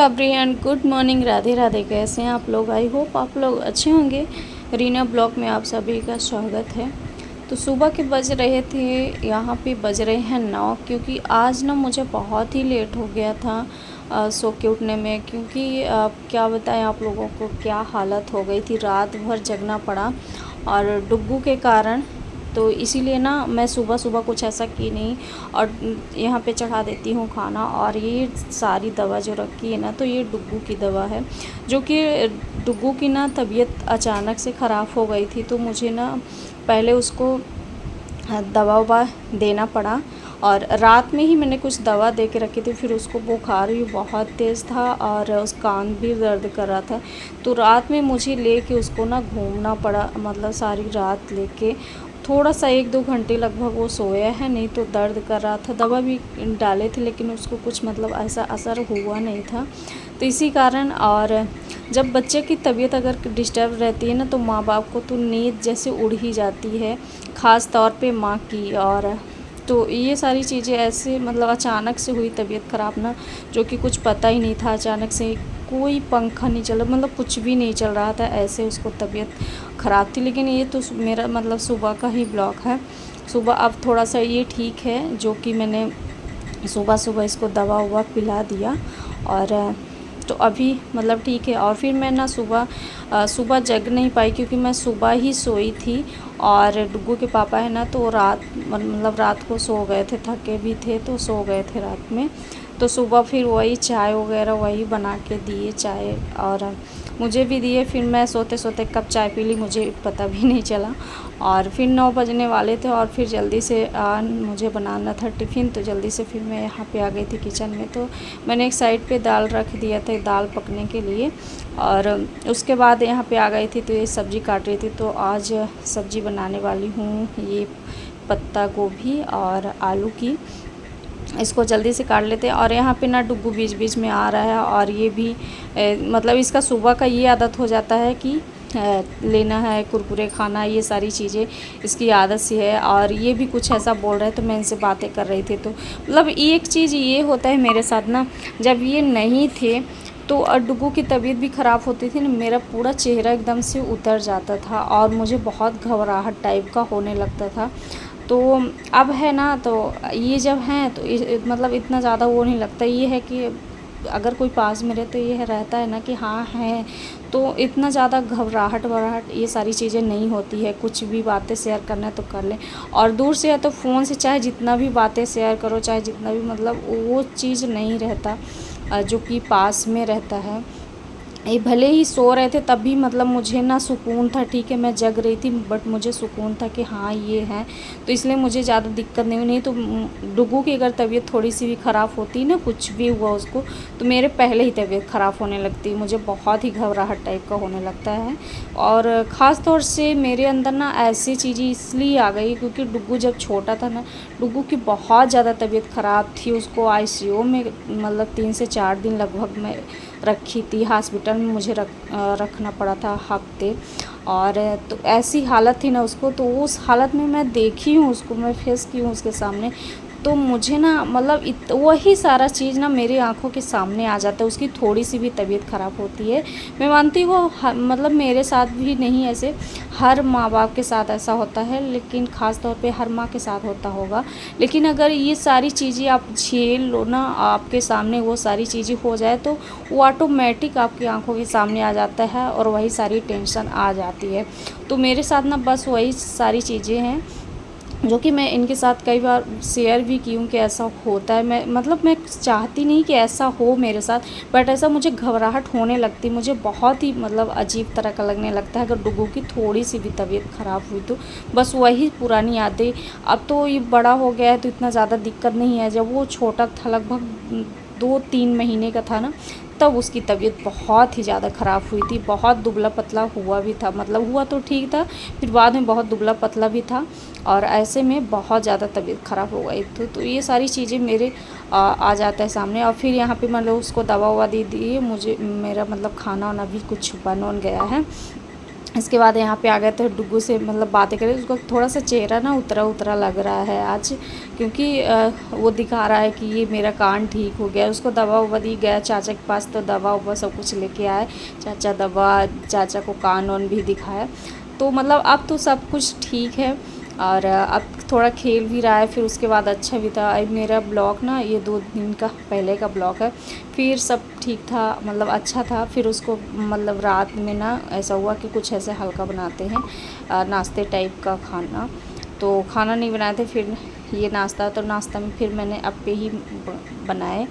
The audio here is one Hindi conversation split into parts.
Everyone, good morning, Radhe Radhe. कैसे हैं आप लोग? आई होप आप लोग अच्छे होंगे। रीना ब्लॉग में आप सभी का स्वागत है। तो सुबह के बज रहे थे, यहाँ पे बज रहे हैं 9, क्योंकि आज ना मुझे बहुत ही लेट हो गया था सो के उठने में। क्योंकि क्या बताएं आप लोगों को, क्या हालत हो गई थी, रात भर जगना पड़ा और डुग्गू के कारण। तो इसीलिए ना मैं सुबह सुबह कुछ ऐसा की नहीं और यहाँ पे चढ़ा देती हूँ खाना। और ये सारी दवा जो रखी है ना, तो ये डुग्गू की दवा है, जो कि डुग्गू की ना तबीयत अचानक से ख़राब हो गई थी। तो मुझे ना पहले उसको दवा ववा देना पड़ा और रात में ही मैंने कुछ दवा दे के रखी थी। फिर उसको बुखार भी बहुत तेज़ था और उस कान भी दर्द कर रहा था। तो रात में मुझे लेके उसको ना घूमना पड़ा, मतलब सारी रात लेके। थोड़ा सा 1-2 घंटे लगभग वो सोया है, नहीं तो दर्द कर रहा था। दवा भी डाले थे लेकिन उसको कुछ मतलब ऐसा असर हुआ नहीं था। तो इसी कारण, और जब बच्चे की तबीयत अगर डिस्टर्ब रहती है ना, तो माँ बाप को तो नींद जैसे उड़ ही जाती है, ख़ास तौर पे माँ की। और तो ये सारी चीज़ें ऐसे मतलब अचानक से हुई तबीयत ख़राब ना, जो कि कुछ पता ही नहीं था। अचानक से कोई पंखा नहीं चला, मतलब कुछ भी नहीं चल रहा था, ऐसे उसको तबीयत ख़राब थी। लेकिन ये तो मेरा मतलब सुबह का ही ब्लॉग है। सुबह अब थोड़ा सा ये ठीक है, जो कि मैंने सुबह सुबह इसको दवा ववा पिला दिया और तो अभी मतलब ठीक है। और फिर मैं ना सुबह जग नहीं पाई, क्योंकि मैं सुबह ही सोई थी। और डुग्गू के पापा है ना, तो मतलब रात को सो गए थे, थके भी थे तो सो गए थे रात में। तो सुबह फिर वही चाय वगैरह वही बना के दिए, चाय और मुझे भी दिए। फिर मैं सोते सोते कब चाय पी ली मुझे पता भी नहीं चला। और फिर 9 बजने वाले थे और फिर जल्दी से मुझे बनाना था टिफ़िन, तो जल्दी से फिर मैं यहाँ पे आ गई थी किचन में। तो मैंने एक साइड पे दाल रख दिया था, दाल पकने के लिए, और उसके बाद यहाँ पे आ गई थी। तो ये सब्ज़ी काट रही थी, तो आज सब्ज़ी बनाने वाली हूँ ये पत्ता गोभी और आलू की। इसको जल्दी से काट लेते हैं। और यहाँ पे ना डुग्गू बीच बीच में आ रहा है, और ये भी मतलब इसका सुबह का ये आदत हो जाता है कि लेना है कुरकुरे खाना, ये सारी चीज़ें इसकी आदत सी है। और ये भी कुछ ऐसा बोल रहे हैं, तो मैं इनसे बातें कर रही थी। तो मतलब एक चीज़ ये होता है मेरे साथ ना, जब ये नहीं थे तो डुग्गू की तबीयत भी ख़राब होती थी ना, मेरा पूरा चेहरा एकदम से उतर जाता था और मुझे बहुत घबराहट टाइप का होने लगता था। तो अब है ना, तो ये जब हैं तो मतलब इतना ज़्यादा वो नहीं लगता। ये है कि अगर कोई पास में रहे तो ये रहता है ना कि हाँ है, तो इतना ज़्यादा घबराहट वराहट ये सारी चीज़ें नहीं होती है। कुछ भी बातें शेयर करना है तो कर लें, और दूर से है तो फ़ोन से चाहे जितना भी बातें शेयर करो, चाहे जितना भी, मतलब वो चीज़ नहीं रहता जो कि पास में रहता है। ये भले ही सो रहे थे तब भी मतलब मुझे ना सुकून था। ठीक है, मैं जग रही थी बट मुझे सुकून था कि हाँ ये हैं, तो इसलिए मुझे ज़्यादा दिक्कत नहीं हुई। नहीं तो डुग्गू की अगर तबीयत थोड़ी सी भी ख़राब होती ना, कुछ भी हुआ उसको, तो मेरे पहले ही तबीयत ख़राब होने लगती, मुझे बहुत ही घबराहट टाइप का होने लगता है। और ख़ास तौर से मेरे अंदर ना ऐसी चीज़ें इसलिए आ गई क्योंकि डुग्गू जब छोटा था ना, डुग्गू की बहुत ज़्यादा तबीयत ख़राब थी। उसको आईसीयू में मतलब 3 से 4 दिन लगभग मैं रखी थी, हॉस्पिटल में मुझे रखना पड़ा था हफ्ते। और तो ऐसी हालत थी ना उसको, तो उस हालत में मैं देखी हूँ उसको, मैं फेस की हूँ उसके सामने। तो मुझे ना मतलब वही सारा चीज़ ना मेरी आंखों के सामने आ जाता है। उसकी थोड़ी सी भी तबीयत ख़राब होती है, मैं मानती हूँ मतलब मेरे साथ भी नहीं, ऐसे हर माँ बाप के साथ ऐसा होता है, लेकिन ख़ास तौर पे हर माँ के साथ होता होगा। लेकिन अगर ये सारी चीज़ें आप झेल लो ना, आपके सामने वो सारी चीज़ें हो जाए, तो वो ऑटोमेटिक आपकी आंखों के सामने आ जाता है और वही सारी टेंशन आ जाती है। तो मेरे साथ ना बस वही सारी चीज़ें हैं जो कि मैं इनके साथ कई बार शेयर भी की हूँ कि ऐसा होता है। मैं मतलब मैं चाहती नहीं कि ऐसा हो मेरे साथ, बट ऐसा मुझे घबराहट होने लगती, मुझे बहुत ही मतलब अजीब तरह का लगने लगता है अगर डुग्गू की थोड़ी सी भी तबीयत ख़राब हुई तो। बस वही पुरानी यादें। अब तो ये बड़ा हो गया है तो इतना ज़्यादा दिक्कत नहीं है। जब वो छोटा था, लगभग 2-3 महीने का था ना, तब उसकी तबीयत बहुत ही ज़्यादा ख़राब हुई थी। बहुत दुबला पतला हुआ भी था, मतलब हुआ तो ठीक था, फिर बाद में बहुत दुबला पतला भी था, और ऐसे में बहुत ज़्यादा तबीयत ख़राब हो गई थी। तो ये सारी चीज़ें मेरे आ जाता है सामने। और फिर यहाँ पे मतलब उसको दवा ववा दे दी मुझे, मेरा मतलब खाना वाना भी कुछ बन गया है। इसके बाद यहाँ पे आ गए थे डुग्गू से मतलब बातें करें। उसको थोड़ा सा चेहरा ना उतरा उतरा लग रहा है आज, क्योंकि वो दिखा रहा है कि ये मेरा कान ठीक हो गया। उसको दवा ववा दी, गया चाचा के पास तो दवा ववा सब कुछ लेके आए। चाचा दवा, चाचा को कान वान भी दिखाया। तो मतलब अब तो सब कुछ ठीक है और अब थोड़ा खेल भी रहा है। फिर उसके बाद अच्छा भी था। अब मेरा ब्लॉग ना ये 2 दिन का पहले का ब्लॉग है। फिर सब ठीक था, मतलब अच्छा था। फिर उसको मतलब रात में ना ऐसा हुआ कि कुछ ऐसे हल्का बनाते हैं नाश्ते टाइप का खाना, तो खाना नहीं बनाए थे। फिर ये नाश्ता, तो नाश्ता में फिर मैंने अप्पे ही बनाए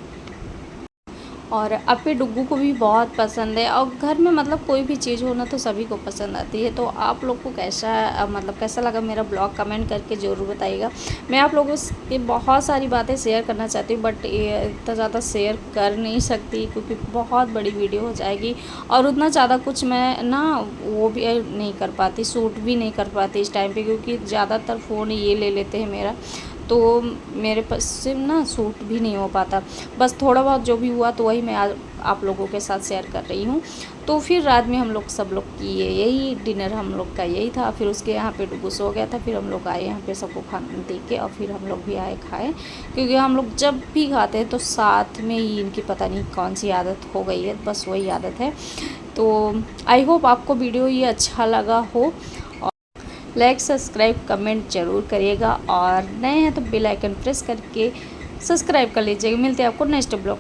और अप्पे डुग्गू को भी बहुत पसंद है। और घर में मतलब कोई भी चीज़ हो ना तो सभी को पसंद आती है। तो आप लोग को कैसा मतलब कैसा लगा मेरा ब्लॉग, कमेंट करके ज़रूर बताइएगा। मैं आप लोगों से बहुत सारी बातें शेयर करना चाहती हूँ, बट ये इतना ज़्यादा शेयर कर नहीं सकती क्योंकि बहुत बड़ी वीडियो हो जाएगी और उतना ज़्यादा कुछ मैं ना वो भी नहीं कर पाती, शूट भी नहीं कर पाती इस टाइम पे, क्योंकि ज़्यादातर फ़ोन ये ले लेते हैं मेरा, तो मेरे पास से ना सूट भी नहीं हो पाता। बस थोड़ा बहुत जो भी हुआ तो वही मैं आप लोगों के साथ शेयर कर रही हूँ। तो फिर रात में हम लोग सब लोग किए यही डिनर, हम लोग का यही था। फिर उसके यहाँ पे डुग्गू सो गया था। फिर हम लोग आए यहाँ पे सबको खाना दे के और फिर हम लोग भी आए खाए, क्योंकि हम लोग जब भी खाते हैं तो साथ में ही, इनकी पता नहीं कौन सी आदत हो गई है, बस वही आदत है। तो आई होप आपको वीडियो ये अच्छा लगा हो। लाइक सब्सक्राइब कमेंट ज़रूर करिएगा और नए हैं तो बेल आइकन प्रेस करके सब्सक्राइब कर लीजिएगा। मिलते हैं आपको नेक्स्ट ब्लॉग।